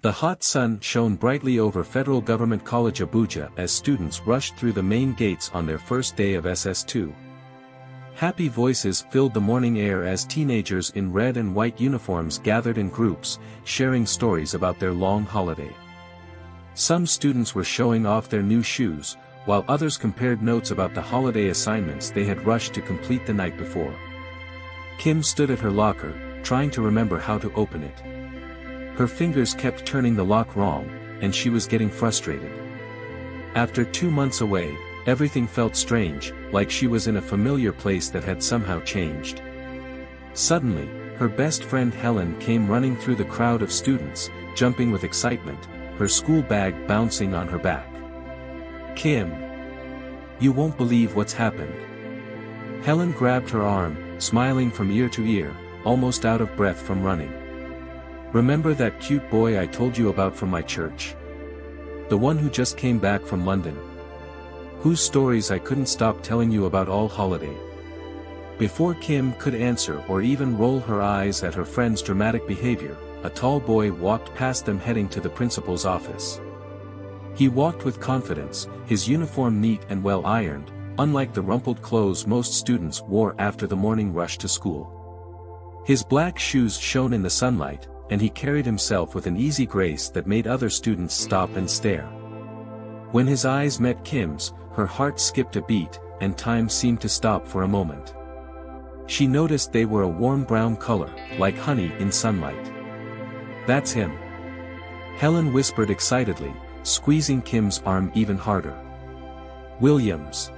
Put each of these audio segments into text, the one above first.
The hot sun shone brightly over Federal Government College Abuja as students rushed through the main gates on their first day of SS2. Happy voices filled the morning air as teenagers in red and white uniforms gathered in groups, sharing stories about their long holiday. Some students were showing off their new shoes, while others compared notes about the holiday assignments they had rushed to complete the night before. Kim stood at her locker, trying to remember how to open it. Her fingers kept turning the lock wrong, and she was getting frustrated. After 2 months away, everything felt strange, like she was in a familiar place that had somehow changed. Suddenly, her best friend Helen came running through the crowd of students, jumping with excitement, her school bag bouncing on her back. "Kim! You won't believe what's happened." Helen grabbed her arm, smiling from ear to ear, almost out of breath from running. "Remember that cute boy I told you about from my church? The one who just came back from London? Whose stories I couldn't stop telling you about all holiday?" Before Kim could answer or even roll her eyes at her friend's dramatic behavior, a tall boy walked past them heading to the principal's office. He walked with confidence, his uniform neat and well ironed, unlike the rumpled clothes most students wore after the morning rush to school. His black shoes shone in the sunlight, and he carried himself with an easy grace that made other students stop and stare. When his eyes met Kim's, her heart skipped a beat, and time seemed to stop for a moment. She noticed they were a warm brown color, like honey in sunlight. "That's him," Helen whispered excitedly, squeezing Kim's arm even harder. "Williams.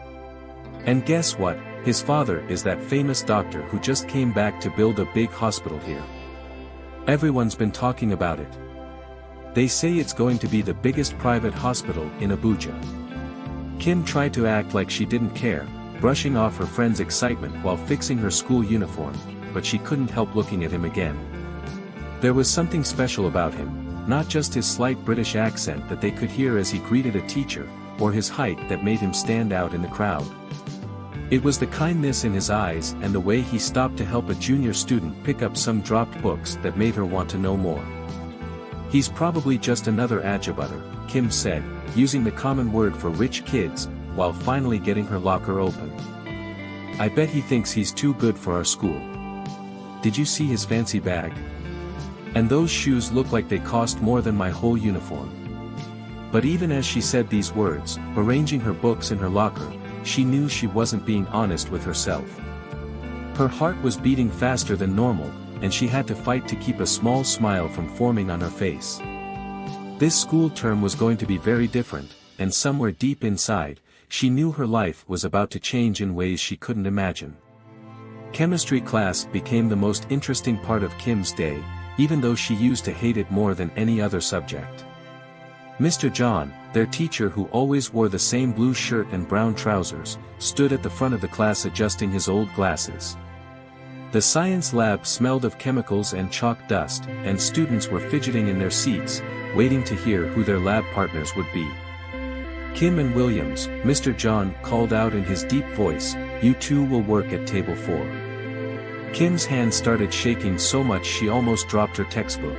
And guess what, his father is that famous doctor who just came back to build a big hospital here. Everyone's been talking about it. They say it's going to be the biggest private hospital in Abuja." Kim tried to act like she didn't care, brushing off her friend's excitement while fixing her school uniform, but she couldn't help looking at him again. There was something special about him, not just his slight British accent that they could hear as he greeted a teacher, or his height that made him stand out in the crowd. It was the kindness in his eyes and the way he stopped to help a junior student pick up some dropped books that made her want to know more. "He's probably just another ajabutter," Kim said, using the common word for rich kids, while finally getting her locker open. "I bet he thinks he's too good for our school. Did you see his fancy bag? And those shoes look like they cost more than my whole uniform." But even as she said these words, arranging her books in her locker, she knew she wasn't being honest with herself. Her heart was beating faster than normal, and she had to fight to keep a small smile from forming on her face. This school term was going to be very different, and somewhere deep inside, she knew her life was about to change in ways she couldn't imagine. Chemistry class became the most interesting part of Kim's day, even though she used to hate it more than any other subject. Mr. John, their teacher who always wore the same blue shirt and brown trousers, stood at the front of the class adjusting his old glasses. The science lab smelled of chemicals and chalk dust, and students were fidgeting in their seats, waiting to hear who their lab partners would be. "Kim and Williams," Mr. John called out in his deep voice, "you two will work at table 4. Kim's hand started shaking so much she almost dropped her textbook.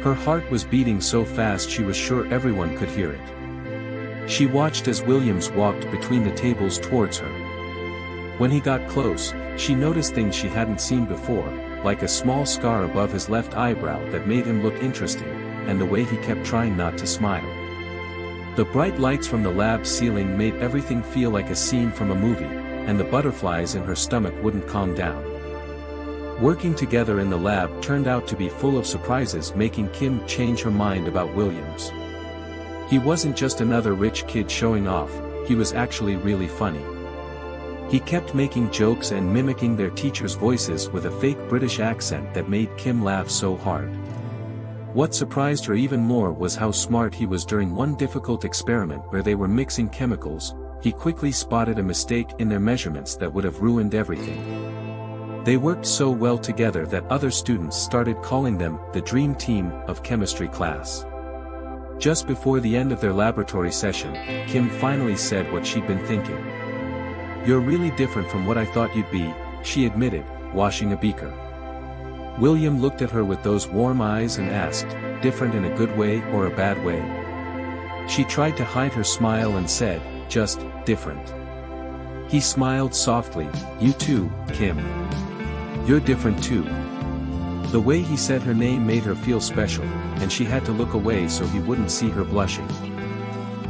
Her heart was beating so fast she was sure everyone could hear it. She watched as Williams walked between the tables towards her. When he got close, she noticed things she hadn't seen before, like a small scar above his left eyebrow that made him look interesting, and the way he kept trying not to smile. The bright lights from the lab ceiling made everything feel like a scene from a movie, and the butterflies in her stomach wouldn't calm down. Working together in the lab turned out to be full of surprises, making Kim change her mind about Williams. He wasn't just another rich kid showing off, he was actually really funny. He kept making jokes and mimicking their teachers' voices with a fake British accent that made Kim laugh so hard. What surprised her even more was how smart he was. During one difficult experiment where they were mixing chemicals, he quickly spotted a mistake in their measurements that would have ruined everything. They worked so well together that other students started calling them the dream team of chemistry class. Just before the end of their laboratory session, Kim finally said what she'd been thinking. "You're really different from what I thought you'd be," she admitted, washing a beaker. William looked at her with those warm eyes and asked, "Different in a good way or a bad way?" She tried to hide her smile and said, "Just, different." He smiled softly, "You too, Kim. You're different too." The way he said her name made her feel special, and she had to look away so he wouldn't see her blushing.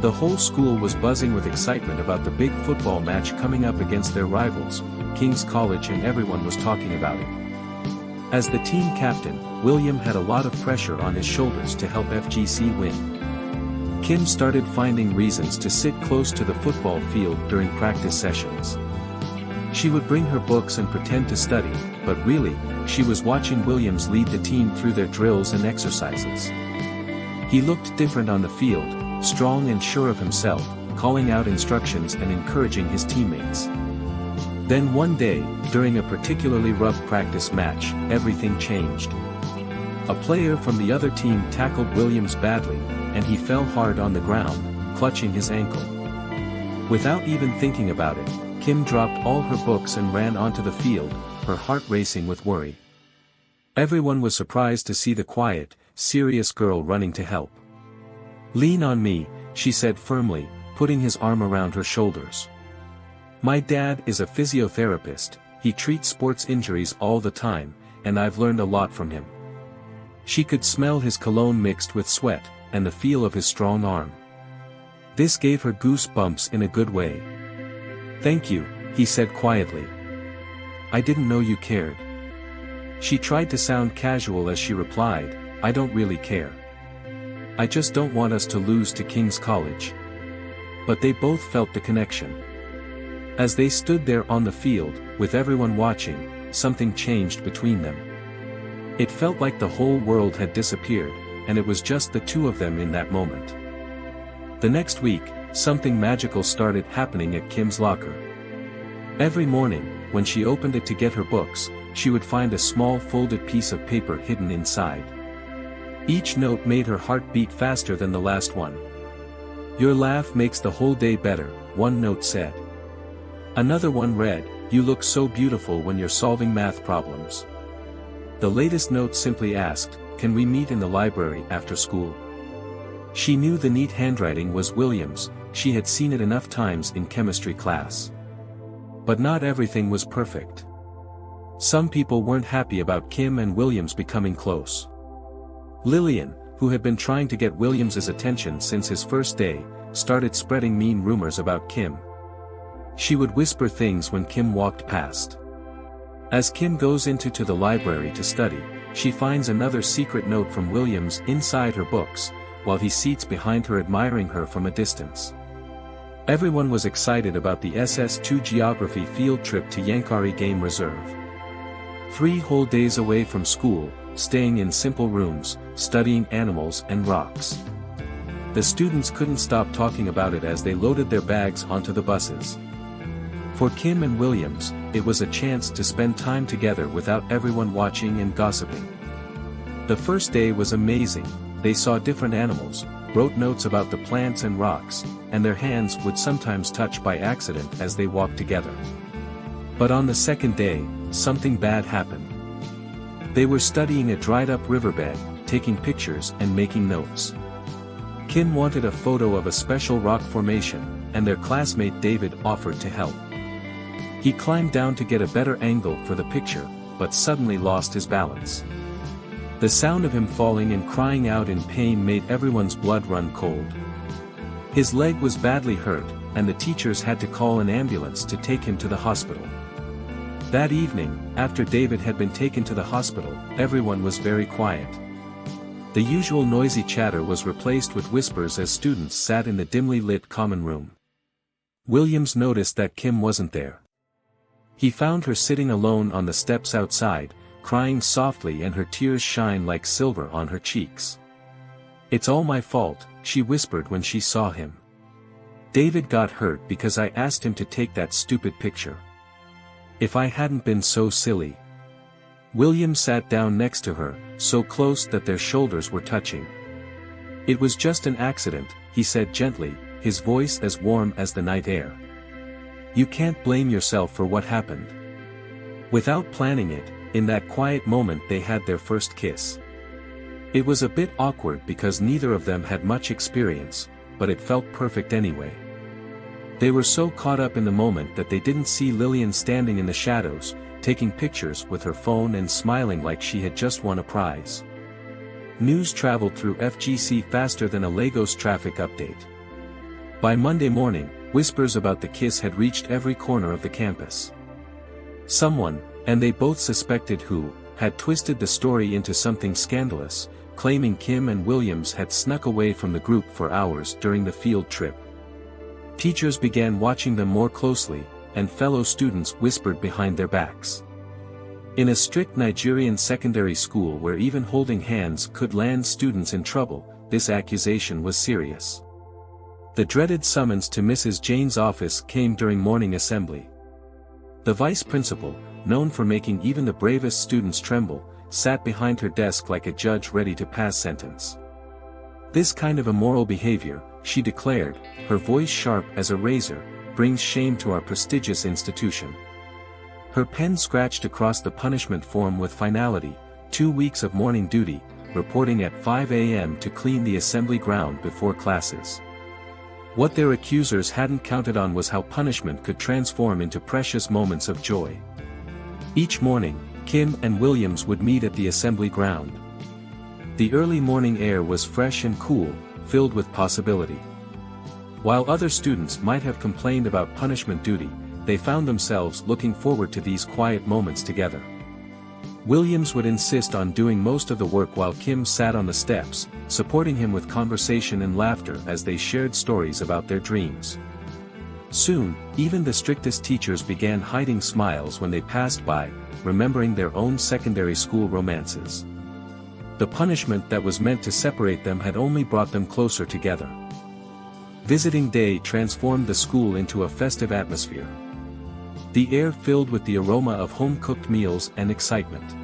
The whole school was buzzing with excitement about the big football match coming up against their rivals, King's College, and everyone was talking about it. As the team captain, William had a lot of pressure on his shoulders to help FGC win. Kim started finding reasons to sit close to the football field during practice sessions. She would bring her books and pretend to study, but really, she was watching Williams lead the team through their drills and exercises. He looked different on the field, strong and sure of himself, calling out instructions and encouraging his teammates. Then one day, during a particularly rough practice match, everything changed. A player from the other team tackled Williams badly, and he fell hard on the ground, clutching his ankle. Without even thinking about it, Kim dropped all her books and ran onto the field, her heart racing with worry. Everyone was surprised to see the quiet, serious girl running to help. "Lean on me," she said firmly, putting his arm around her shoulders. "My dad is a physiotherapist, he treats sports injuries all the time, and I've learned a lot from him." She could smell his cologne mixed with sweat, and the feel of his strong arm. This gave her goosebumps in a good way. "Thank you," he said quietly. "I didn't know you cared." She tried to sound casual as she replied, "I don't really care. I just don't want us to lose to King's College." But they both felt the connection. As they stood there on the field, with everyone watching, something changed between them. It felt like the whole world had disappeared, and it was just the two of them in that moment. The next week, something magical started happening at Kim's locker. Every morning, when she opened it to get her books, she would find a small folded piece of paper hidden inside. Each note made her heart beat faster than the last one. "Your laugh makes the whole day better," one note said. Another one read, "You look so beautiful when you're solving math problems." The latest note simply asked, "Can we meet in the library after school?" She knew the neat handwriting was William's, she had seen it enough times in chemistry class. But not everything was perfect. Some people weren't happy about Kim and Williams becoming close. Lillian, who had been trying to get Williams's attention since his first day, started spreading mean rumors about Kim. She would whisper things when Kim walked past. As Kim goes into the library to study, she finds another secret note from Williams inside her books, while he seats behind her admiring her from a distance. Everyone was excited about the SS2 geography field trip to Yankari Game Reserve. 3 whole days away from school, staying in simple rooms, studying animals and rocks. The students couldn't stop talking about it as they loaded their bags onto the buses. For Kim and Williams, it was a chance to spend time together without everyone watching and gossiping. The first day was amazing. They saw different animals, wrote notes about the plants and rocks, and their hands would sometimes touch by accident as they walked together. But on the second day, something bad happened. They were studying a dried-up riverbed, taking pictures and making notes. Kim wanted a photo of a special rock formation, and their classmate David offered to help. He climbed down to get a better angle for the picture, but suddenly lost his balance. The sound of him falling and crying out in pain made everyone's blood run cold. His leg was badly hurt, and the teachers had to call an ambulance to take him to the hospital. That evening, after David had been taken to the hospital, everyone was very quiet. The usual noisy chatter was replaced with whispers as students sat in the dimly lit common room. Williams noticed that Kim wasn't there. He found her sitting alone on the steps outside, crying softly, and her tears shine like silver on her cheeks. "It's all my fault," she whispered when she saw him. "David got hurt because I asked him to take that stupid picture. If I hadn't been so silly." William sat down next to her, so close that their shoulders were touching. "It was just an accident," he said gently, his voice as warm as the night air. "You can't blame yourself for what happened. Without planning it, in that quiet moment they had their first kiss. It was a bit awkward because neither of them had much experience, but it felt perfect anyway. They were so caught up in the moment that they didn't see Lillian standing in the shadows, taking pictures with her phone and smiling like she had just won a prize. News traveled through FGC faster than a Lagos traffic update. By Monday morning, whispers about the kiss had reached every corner of the campus. Someone, and they both suspected who, had twisted the story into something scandalous, claiming Kim and Williams had snuck away from the group for hours during the field trip. Teachers began watching them more closely, and fellow students whispered behind their backs. In a strict Nigerian secondary school where even holding hands could land students in trouble, this accusation was serious. The dreaded summons to Mrs. Jane's office came during morning assembly. The vice principal, known for making even the bravest students tremble, sat behind her desk like a judge ready to pass sentence. This kind of immoral behavior, she declared, her voice sharp as a razor, brings shame to our prestigious institution. Her pen scratched across the punishment form with finality, 2 weeks of morning duty, reporting at 5 a.m. to clean the assembly ground before classes. What their accusers hadn't counted on was how punishment could transform into precious moments of joy. Each morning, Kim and Williams would meet at the assembly ground. The early morning air was fresh and cool, filled with possibility. While other students might have complained about punishment duty, they found themselves looking forward to these quiet moments together. Williams would insist on doing most of the work while Kim sat on the steps, supporting him with conversation and laughter as they shared stories about their dreams. Soon, even the strictest teachers began hiding smiles when they passed by, remembering their own secondary school romances. The punishment that was meant to separate them had only brought them closer together. Visiting day transformed the school into a festive atmosphere. The air filled with the aroma of home-cooked meals and excitement.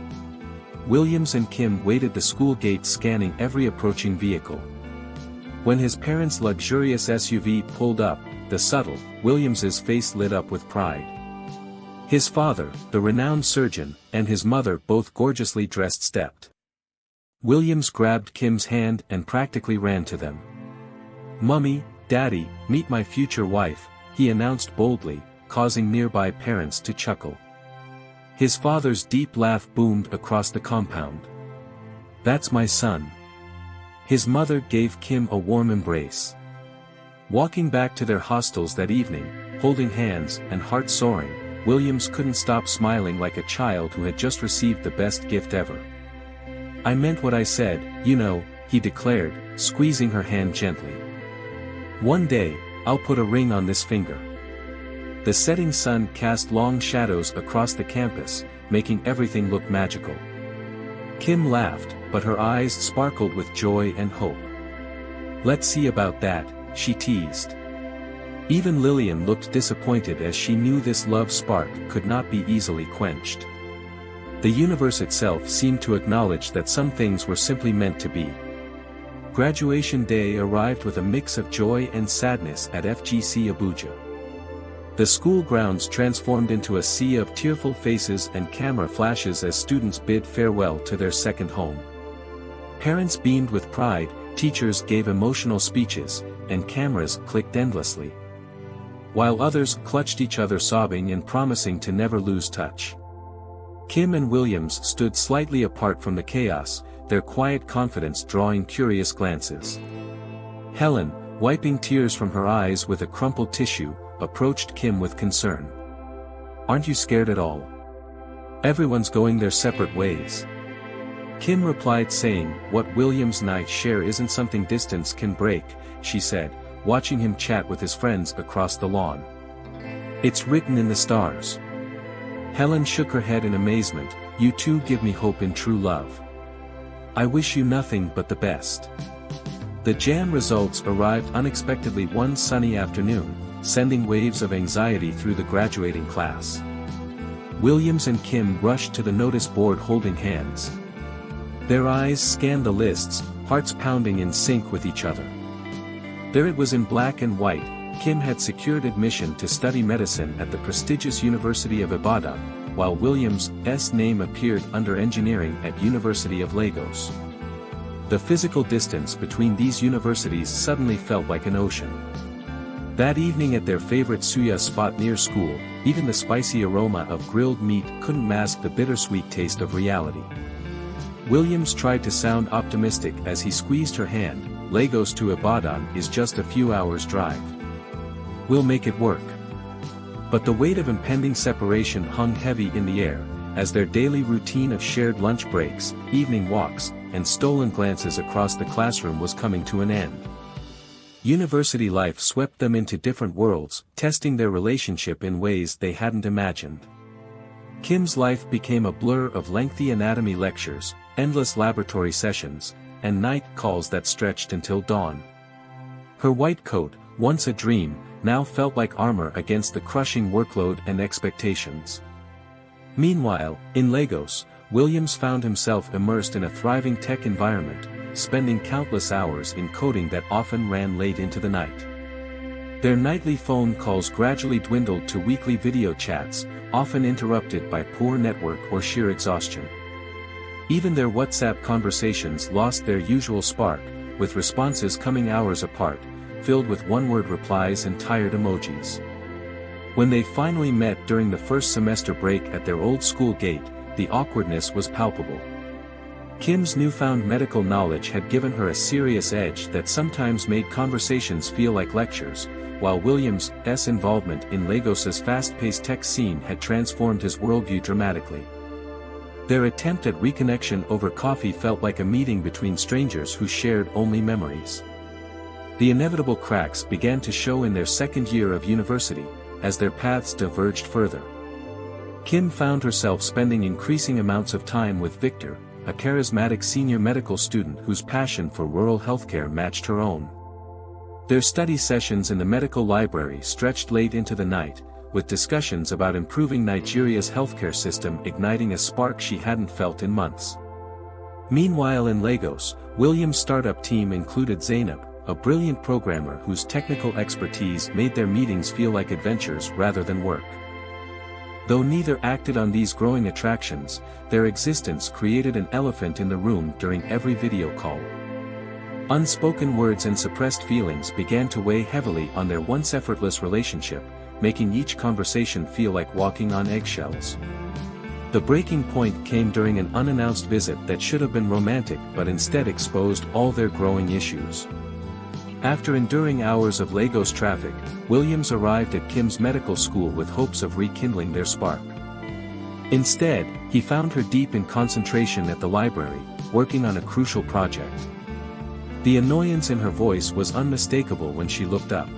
Williams and Kim waited the school gate scanning every approaching vehicle. When his parents' luxurious SUV pulled up, the subtle, Williams's face lit up with pride. His father, the renowned surgeon, and his mother both gorgeously dressed stepped. Williams grabbed Kim's hand and practically ran to them. "Mummy, Daddy, meet my future wife," he announced boldly, causing nearby parents to chuckle. His father's deep laugh boomed across the compound. "That's my son." His mother gave Kim a warm embrace. Walking back to their hostels that evening, holding hands and hearts soaring, Williams couldn't stop smiling like a child who had just received the best gift ever. "I meant what I said, you know," he declared, squeezing her hand gently. "One day, I'll put a ring on this finger." The setting sun cast long shadows across the campus, making everything look magical. Kim laughed, but her eyes sparkled with joy and hope. "Let's see about that," she teased. Even Lillian looked disappointed as she knew this love spark could not be easily quenched. The universe itself seemed to acknowledge that some things were simply meant to be. Graduation day arrived with a mix of joy and sadness at FGC Abuja. The school grounds transformed into a sea of tearful faces and camera flashes as students bid farewell to their second home. Parents beamed with pride, teachers gave emotional speeches, and cameras clicked endlessly. While others clutched each other sobbing and promising to never lose touch. Kim and Williams stood slightly apart from the chaos, their quiet confidence drawing curious glances. Helen, wiping tears from her eyes with a crumpled tissue, approached Kim with concern. "Aren't you scared at all? Everyone's going their separate ways." Kim replied saying, "What Williams and I share isn't something distance can break," she said, watching him chat with his friends across the lawn. "It's written in the stars." Helen shook her head in amazement. "You two give me hope in true love. I wish you nothing but the best." The jam results arrived unexpectedly one sunny afternoon, sending waves of anxiety through the graduating class. Williams and Kim rushed to the notice board holding hands. Their eyes scanned the lists, hearts pounding in sync with each other. There it was in black and white. Kim had secured admission to study medicine at the prestigious University of Ibadan, while Williams' name appeared under engineering at University of Lagos. The physical distance between these universities suddenly felt like an ocean. That evening at their favorite suya spot near school, even the spicy aroma of grilled meat couldn't mask the bittersweet taste of reality. Williams tried to sound optimistic as he squeezed her hand. "Lagos to Ibadan is just a few hours' drive. We'll make it work." But the weight of impending separation hung heavy in the air, as their daily routine of shared lunch breaks, evening walks, and stolen glances across the classroom was coming to an end. University life swept them into different worlds, testing their relationship in ways they hadn't imagined. Kim's life became a blur of lengthy anatomy lectures, endless laboratory sessions, and night calls that stretched until dawn. Her white coat, once a dream, now felt like armor against the crushing workload and expectations. Meanwhile, in Lagos, Williams found himself immersed in a thriving tech environment, spending countless hours in coding that often ran late into the night. Their nightly phone calls gradually dwindled to weekly video chats, often interrupted by poor network or sheer exhaustion. Even their WhatsApp conversations lost their usual spark, with responses coming hours apart, filled with one-word replies and tired emojis. When they finally met during the first semester break at their old school gate, the awkwardness was palpable. Kim's newfound medical knowledge had given her a serious edge that sometimes made conversations feel like lectures, while Williams' involvement in Lagos's fast-paced tech scene had transformed his worldview dramatically. Their attempt at reconnection over coffee felt like a meeting between strangers who shared only memories. The inevitable cracks began to show in their second year of university, as their paths diverged further. Kim found herself spending increasing amounts of time with Victor, a charismatic senior medical student whose passion for rural healthcare matched her own. Their study sessions in the medical library stretched late into the night, with discussions about improving Nigeria's healthcare system igniting a spark she hadn't felt in months. Meanwhile in Lagos, Williams' startup team included Zainab, a brilliant programmer whose technical expertise made their meetings feel like adventures rather than work. Though neither acted on these growing attractions, their existence created an elephant in the room during every video call. Unspoken words and suppressed feelings began to weigh heavily on their once effortless relationship, making each conversation feel like walking on eggshells. The breaking point came during an unannounced visit that should have been romantic but instead exposed all their growing issues. After enduring hours of Lagos traffic, Williams arrived at Kim's medical school with hopes of rekindling their spark. Instead, he found her deep in concentration at the library, working on a crucial project. The annoyance in her voice was unmistakable when she looked up.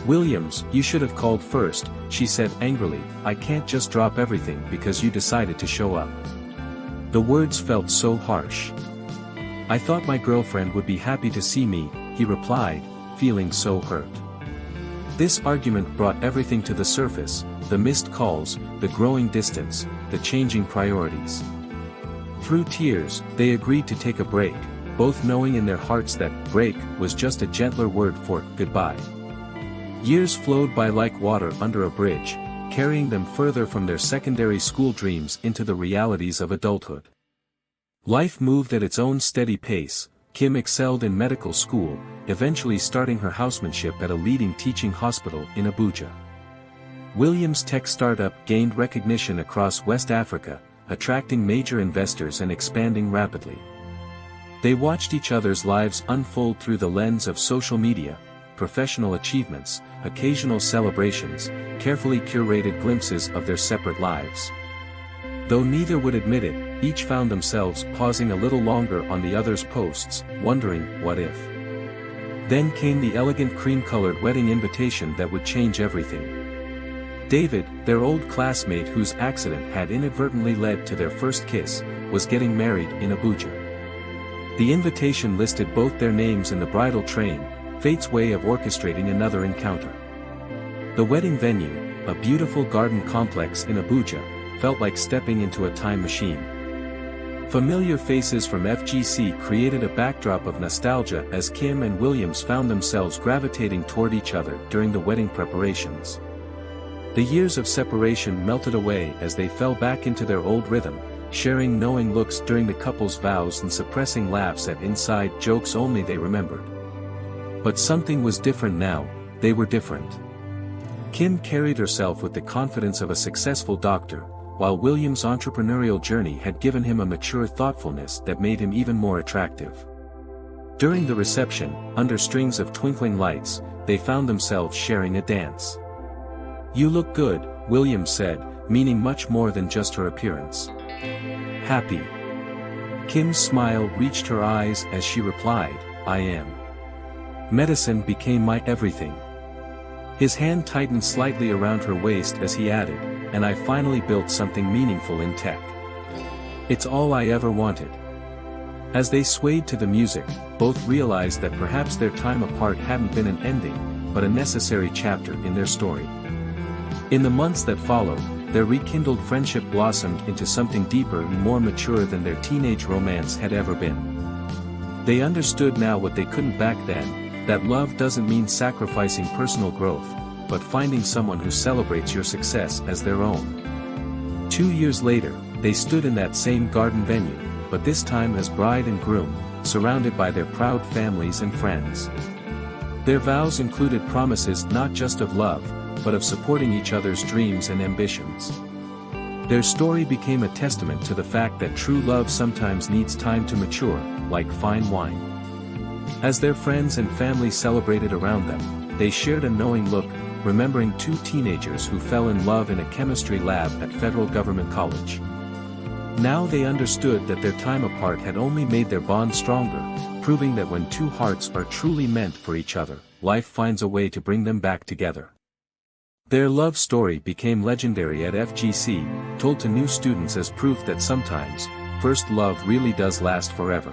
"Williams, you should have called first," she said angrily. "I can't just drop everything because you decided to show up." The words felt so harsh. "I thought my girlfriend would be happy to see me," he replied, feeling so hurt. This argument brought everything to the surface: the missed calls, the growing distance, the changing priorities. Through tears, they agreed to take a break, both knowing in their hearts that break was just a gentler word for goodbye. Years flowed by like water under a bridge, carrying them further from their secondary school dreams into the realities of adulthood. Life moved at its own steady pace. Kim excelled in medical school, eventually starting her housemanship at a leading teaching hospital in Abuja. Williams' tech startup gained recognition across West Africa, attracting major investors and expanding rapidly. They watched each other's lives unfold through the lens of social media, professional achievements, occasional celebrations, carefully curated glimpses of their separate lives. Though neither would admit it, each found themselves pausing a little longer on the other's posts, wondering, what if? Then came the elegant cream-colored wedding invitation that would change everything. David, their old classmate whose accident had inadvertently led to their first kiss, was getting married in Abuja. The invitation listed both their names in the bridal train, fate's way of orchestrating another encounter. The wedding venue, a beautiful garden complex in Abuja, felt like stepping into a time machine. Familiar faces from FGC created a backdrop of nostalgia as Kim and Williams found themselves gravitating toward each other during the wedding preparations. The years of separation melted away as they fell back into their old rhythm, sharing knowing looks during the couple's vows and suppressing laughs at inside jokes only they remembered. But something was different now. They were different. Kim carried herself with the confidence of a successful doctor, while William's entrepreneurial journey had given him a mature thoughtfulness that made him even more attractive. During the reception, under strings of twinkling lights, they found themselves sharing a dance. "You look good," William said, meaning much more than just her appearance. "Happy?" Kim's smile reached her eyes as she replied, "I am. Medicine became my everything." His hand tightened slightly around her waist as he added, "And I finally built something meaningful in tech. It's all I ever wanted." As they swayed to the music, both realized that perhaps their time apart hadn't been an ending, but a necessary chapter in their story. In the months that followed, their rekindled friendship blossomed into something deeper and more mature than their teenage romance had ever been. They understood now what they couldn't back then, that love doesn't mean sacrificing personal growth, but finding someone who celebrates your success as their own. 2 years later, they stood in that same garden venue, but this time as bride and groom, surrounded by their proud families and friends. Their vows included promises not just of love, but of supporting each other's dreams and ambitions. Their story became a testament to the fact that true love sometimes needs time to mature, like fine wine. As their friends and family celebrated around them, they shared a knowing look, remembering two teenagers who fell in love in a chemistry lab at Federal Government College. Now they understood that their time apart had only made their bond stronger, proving that when two hearts are truly meant for each other, life finds a way to bring them back together. Their love story became legendary at FGC, told to new students as proof that sometimes, first love really does last forever.